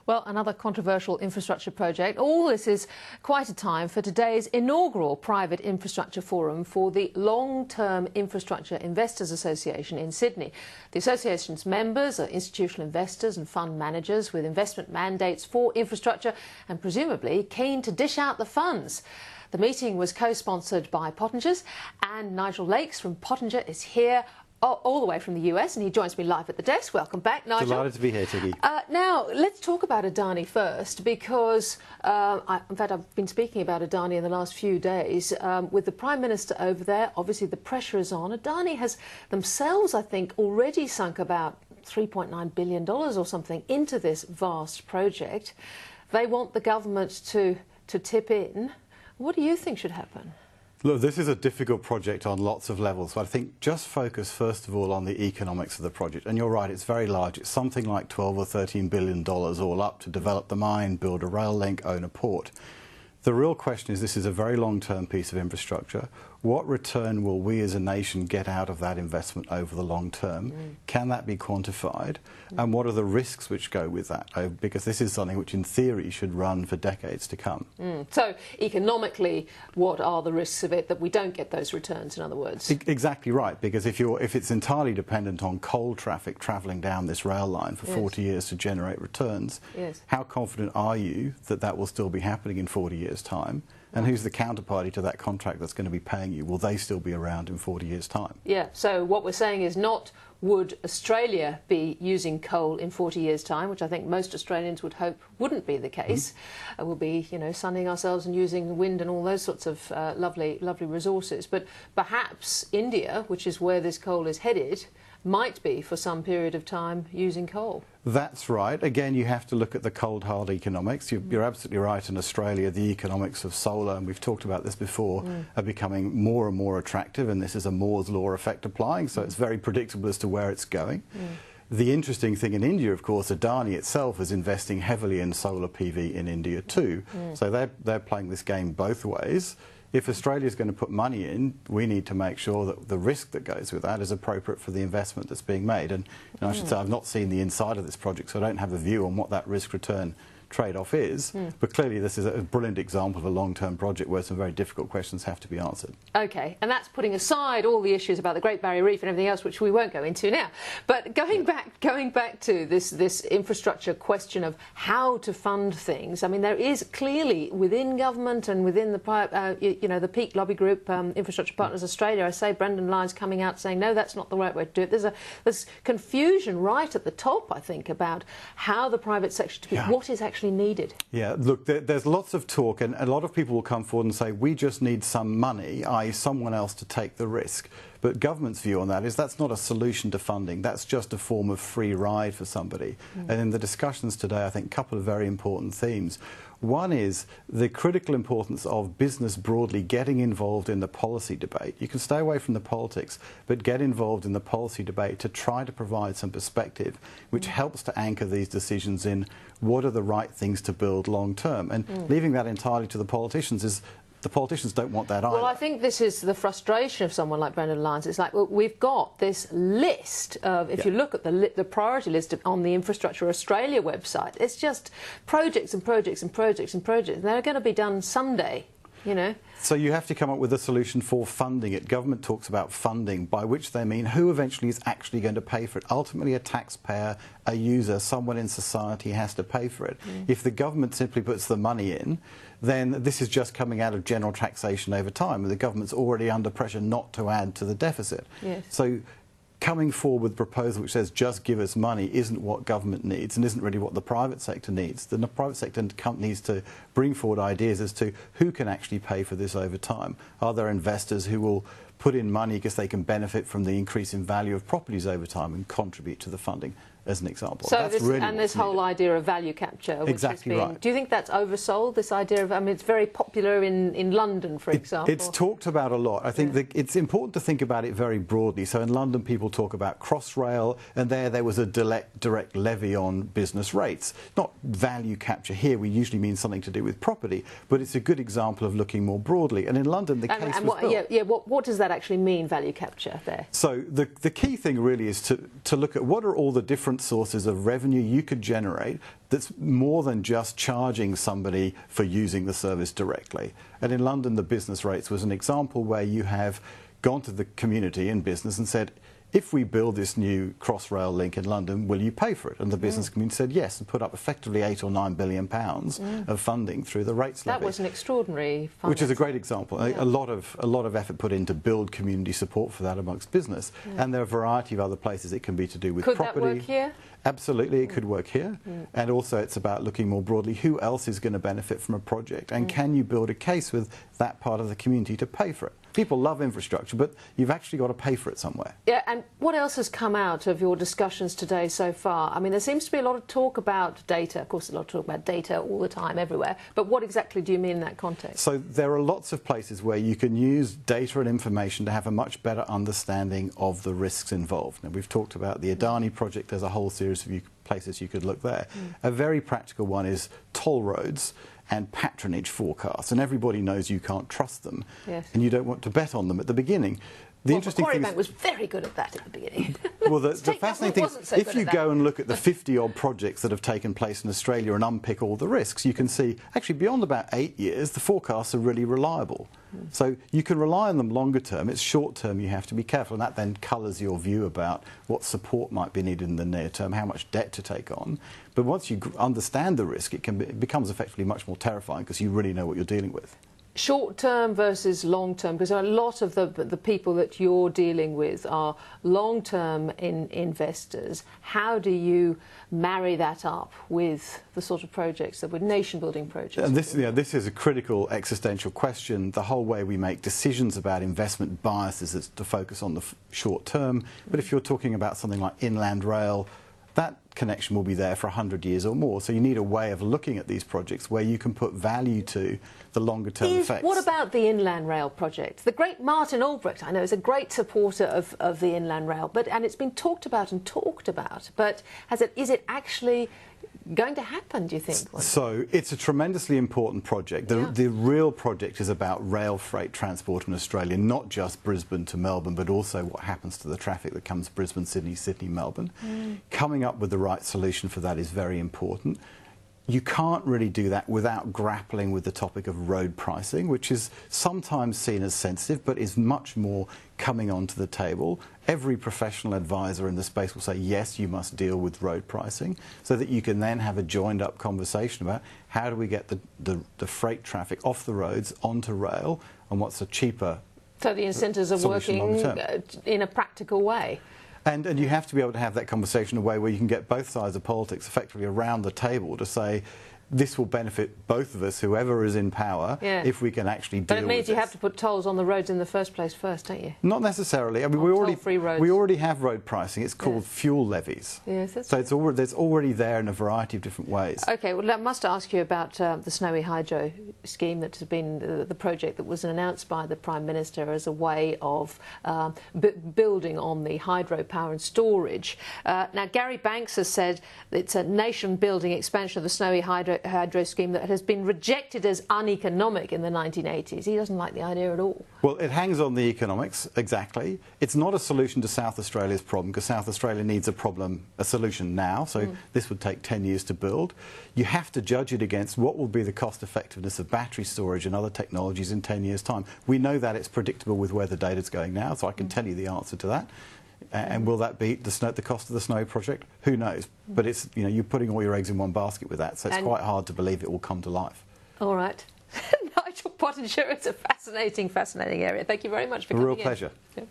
Well, another controversial infrastructure project. All this is quite a time for today's inaugural private infrastructure forum for the Long-Term Infrastructure Investors Association in Sydney. The association's members are institutional investors and fund managers with investment mandates for infrastructure and presumably keen to dish out the funds. The meeting was co-sponsored by Pottingers, and Nigel from Pottinger is here all the way from the US, and he joins me live at the desk. Welcome back, Nigel. Delighted to be here, Tiggy. Now, let's talk about Adani first, because, in fact, I've been speaking about Adani in the last few days. With the Prime Minister over there, obviously the pressure is on. Adani has themselves, I think, already sunk about $3.9 billion or something into this vast project. They want the government to tip in. What do you think should happen? Look, this is a difficult project on lots of levels, but I think just focus first of all on the economics of the project. And you're right, it's very large. It's something like $12 or $13 billion all up to develop the mine, build a rail link, own a port. The real question is, this is a very long-term piece of infrastructure. What return will we as a nation get out of that investment over the long term? Can that be quantified? And what are the risks which go with that? Because this is something which in theory should run for decades to come. So economically, what are the risks of it that we don't get those returns, in other words? Exactly right, because if it's entirely dependent on coal traffic travelling down this rail line for 40 years to generate returns, how confident are you that that will still be happening in 40 years' time? And who's the counterparty to that contract that's going to be paying you? Will they still be around in 40 years' time? Yeah, so what we're saying is not would Australia be using coal in 40 years' time, which I think most Australians would hope wouldn't be the case. We'll be, sunning ourselves and using wind and all those sorts of lovely resources. But perhaps India, which is where this coal is headed, might be for some period of time using coal. That's right. Again, you have to look at the cold hard economics. You're absolutely right. In Australia, the economics of solar, and we've talked about this before, are becoming more and more attractive, and this is a Moore's law effect applying, so it's very predictable as to where it's going. The interesting thing in India, of course, Adani itself is investing heavily in solar PV in India too. So they're playing this game both ways. If Australia is going to put money in, we need to make sure that the risk that goes with that is appropriate for the investment that's being made. And I should say I've not seen the inside of this project, so I don't have a view on what that risk-return trade-off is, but clearly this is a brilliant example of a long-term project where some very difficult questions have to be answered. OK, and that's putting aside all the issues about the Great Barrier Reef and everything else, which we won't go into now. But going back to this infrastructure question of how to fund things, I mean, there is clearly within government and within the the peak lobby group, Infrastructure Partners Australia, I say Brendan Lyons coming out saying, no, that's not the right way to do it. There's confusion right at the top, I think, about how the private sector, what is actually needed. Yeah, look, there's lots of talk, and a lot of people will come forward and say, we just need some money, i.e. someone else to take the risk. But government's view on that is that's not a solution to funding, that's just a form of free ride for somebody. And in the discussions today, I think a couple of very important themes. One is the critical importance of business broadly getting involved in the policy debate. You can stay away from the politics, but get involved in the policy debate to try to provide some perspective which helps to anchor these decisions in what are the right things to build long term. And leaving that entirely to the politicians is the politicians don't want that either. Well, I think this is the frustration of someone like Brendan Lyons. It's like, well, we've got this list of, if you look at the priority list on the Infrastructure Australia website, it's just projects and projects and projects and projects. And they're going to be done someday, So you have to come up with a solution for funding it. Government talks about funding, by which they mean who eventually is actually going to pay for it. Ultimately, a taxpayer, a user, someone in society has to pay for it. If the government simply puts the money in, then this is just coming out of general taxation over time, and the government's already under pressure not to add to the deficit. So coming forward with a proposal which says just give us money isn't what government needs and isn't really what the private sector needs. The private sector needs to bring forward ideas as to who can actually pay for this over time. Are there investors who will put in money because they can benefit from the increase in value of properties over time and contribute to the funding, as an example? So this whole idea of value capture, which has been, do you think that's oversold, this idea of, I mean, it's very popular in London, for example? It's talked about a lot. I think it's important to think about it very broadly. So in London, people talk about Crossrail, and there was a direct levy on business rates. Not value capture here, we usually mean something to do with property, but it's a good example of looking more broadly. And in London, the case was built. What does that actually mean, value capture, there? So the key thing really is to look at what are all the different different sources of revenue you could generate that's more than just charging somebody for using the service directly. And in London, the business rates was an example where you have gone to the community in business and said, if we build this new Crossrail link in London, will you pay for it? And the business community said yes, and put up effectively £8 or £9 billion of funding through the rates levy. That was an extraordinary fund. Which is a great example. Yeah. A lot of effort put in to build community support for that amongst business. Yeah. And there are a variety of other places it can be to do with property. Could that work here? Absolutely, it could work here. And also it's about looking more broadly, who else is going to benefit from a project? And can you build a case with that part of the community to pay for it? People love infrastructure, but you've actually got to pay for it somewhere. Yeah, and what else has come out of your discussions today so far? I mean, there seems to be a lot of talk about data. Of course, a lot of talk about data all the time, everywhere. But what exactly do you mean in that context? So there are lots of places where you can use data and information to have a much better understanding of the risks involved. Now, we've talked about the Adani project. There's a whole series of places you could look there. A very practical one is toll roads and patronage forecasts, and everybody knows you can't trust them, and you don't want to bet on them at the beginning. The interesting Macquarie thing Bank was very good at that at the beginning. Well, the fascinating thing is, if you go and look at the 50-odd projects that have taken place in Australia and unpick all the risks, you can see, actually, beyond about 8 years, the forecasts are really reliable. So you can rely on them longer term. It's short term you have to be careful, and that then colours your view about what support might be needed in the near term, how much debt to take on. But once you understand the risk, it becomes effectively much more terrifying because you really know what you're dealing with. Short term versus long term, because a lot of the people that you're dealing with are long term investors. How do you marry that up with the sort of projects that were nation building projects? And this is a critical existential question. The whole way we make decisions about investment biases is to focus on the short term. But if you're talking about something like inland rail, that connection will be there for 100 years or more. So you need a way of looking at these projects where you can put value to the longer term effects. What about the Inland Rail project? The great Martin Albrecht, I know, is a great supporter of the Inland Rail, and it's been talked about, but is it actually going to happen, do you think? So it's a tremendously important project. The real project is about rail freight transport in Australia, not just Brisbane to Melbourne, but also what happens to the traffic that comes Brisbane, Sydney, Sydney, Melbourne. Coming up with the right solution for that is very important. You can't really do that without grappling with the topic of road pricing, which is sometimes seen as sensitive, but is much more coming onto the table. Every professional advisor in the space will say, yes, you must deal with road pricing, so that you can then have a joined-up conversation about how do we get the freight traffic off the roads onto rail, and what's a cheaper So the incentives are working in a practical way. And you have to be able to have that conversation in a way where you can get both sides of politics effectively around the table to say, this will benefit both of us, whoever is in power, if we can actually deal with it. But it means you have to put tolls on the roads in the first place first, don't you? Not necessarily. I mean, we already have road pricing. It's called fuel levies. Yes, that's so it's already there in a variety of different ways. OK, well, I must ask you about the Snowy Hydro scheme that has been the project that was announced by the Prime Minister as a way of building on the hydropower and storage. Now, Gary Banks has said it's a nation-building expansion of the Snowy Hydro scheme that has been rejected as uneconomic in the 1980s. He doesn't like the idea at all. Well, it hangs on the economics, exactly. It's not a solution to South Australia's problem, because South Australia needs a solution now, so this would take 10 years to build. You have to judge it against what will be the cost effectiveness of battery storage and other technologies in 10 years' time. We know that it's predictable with where the data's going now, so I can tell you the answer to that. And will that beat the cost of the Snowy project? Who knows? But it's, you're putting all your eggs in one basket with that, so it's quite hard to believe it will come to life. All right. Nigel Pottinger, it's a fascinating area. Thank you very much for coming in. A real pleasure. Yeah.